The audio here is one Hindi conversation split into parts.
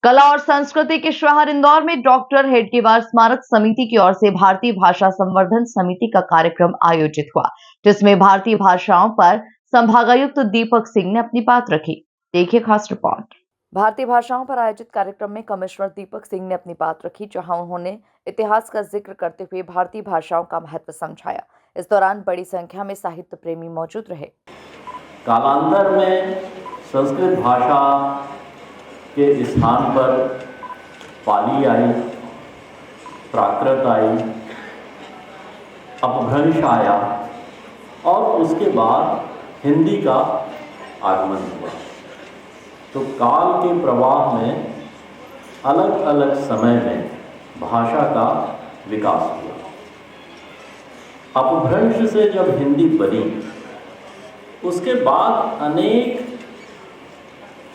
कला और संस्कृति के शहर इंदौर में डॉक्टर हेडगेवार स्मारक समिति की ओर से भारतीय भाषा संवर्धन समिति का कार्यक्रम आयोजित हुआ, जिसमें भारतीय भाषाओं पर संभागायुक्त दीपक सिंह ने अपनी बात रखी। देखिए खास रिपोर्ट। भारतीय भाषाओं पर आयोजित कार्यक्रम में कमिश्नर दीपक सिंह ने अपनी बात रखी, जहां उन्होंने इतिहास का जिक्र करते हुए भारतीय भाषाओं का महत्व समझाया। इस दौरान बड़ी संख्या में साहित्य प्रेमी मौजूद रहे। कालांतर में संस्कृत भाषा के स्थान पर पाली आई, प्राकृत आई, अपभ्रंश आया और उसके बाद हिंदी का आगमन हुआ। तो काल के प्रवाह में अलग अलग समय में भाषा का विकास हुआ। अपभ्रंश से जब हिंदी बनी, उसके बाद अनेक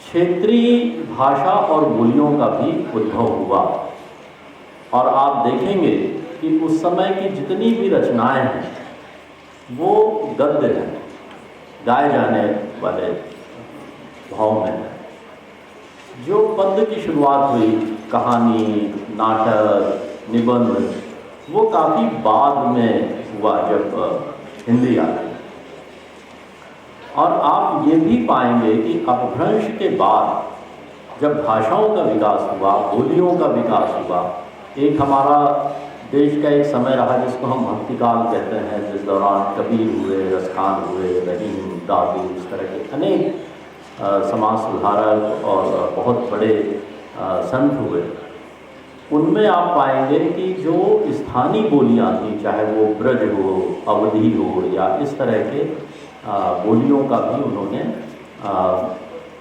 क्षेत्रीय भाषा और बोलियों का भी उद्भव हुआ। और आप देखेंगे कि उस समय की जितनी भी रचनाएं हैं वो गद्य हैं, गाए जाने वाले भाव में है। जो पद्य की शुरुआत हुई, कहानी, नाटक, निबंध, वो काफ़ी बाद में हुआ जब हिंदी आ गई। और आप ये भी पाएंगे कि अपभ्रंश के बाद जब भाषाओं का विकास हुआ, बोलियों का विकास हुआ, एक हमारा देश का एक समय रहा जिसको हम भक्तिकाल कहते हैं, जिस दौरान कबीर हुए, रसखान हुए, रहीम, दादू, इस तरह के अनेक समाज सुधारक और बहुत बड़े संत हुए। उनमें आप पाएंगे कि जो स्थानीय बोलियां थी, चाहे वो ब्रज हो, अवधी हो या इस तरह के बोलियों का भी उन्होंने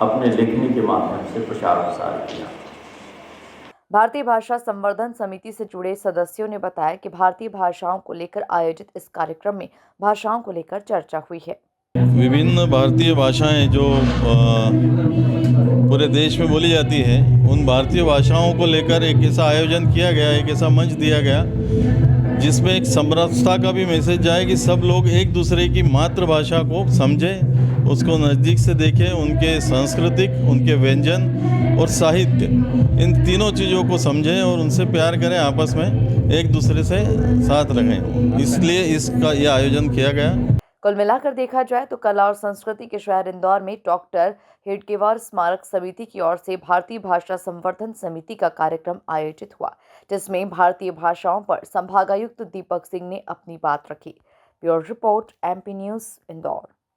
अपने लेखनी के माध्यम से प्रचार प्रसार किया। भारतीय भाषा संवर्धन समिति से जुड़े सदस्यों ने बताया कि भारतीय भाषाओं को लेकर आयोजित इस कार्यक्रम में भाषाओं को लेकर चर्चा हुई है। विभिन्न भारतीय भाषाएं जो पूरे देश में बोली जाती है, उन भारतीय भाषाओं को लेकर एक ऐसा आयोजन किया गया, एक ऐसा मंच दिया गया जिसमें एक समरसता का भी मैसेज जाए कि सब लोग एक दूसरे की मातृभाषा को समझें, उसको नज़दीक से देखें, उनके सांस्कृतिक, उनके व्यंजन और साहित्य, इन तीनों चीज़ों को समझें और उनसे प्यार करें, आपस में एक दूसरे से साथ रहें। इसलिए इसका यह आयोजन किया गया। कुल मिलाकर देखा जाए तो कला और संस्कृति के शहर इंदौर में डॉक्टर हेडगेवार स्मारक समिति की ओर से भारतीय भाषा संवर्धन समिति का कार्यक्रम आयोजित हुआ, जिसमें भारतीय भाषाओं पर संभागायुक्त दीपक सिंह ने अपनी बात रखी। Bureau report, MP news, Indore.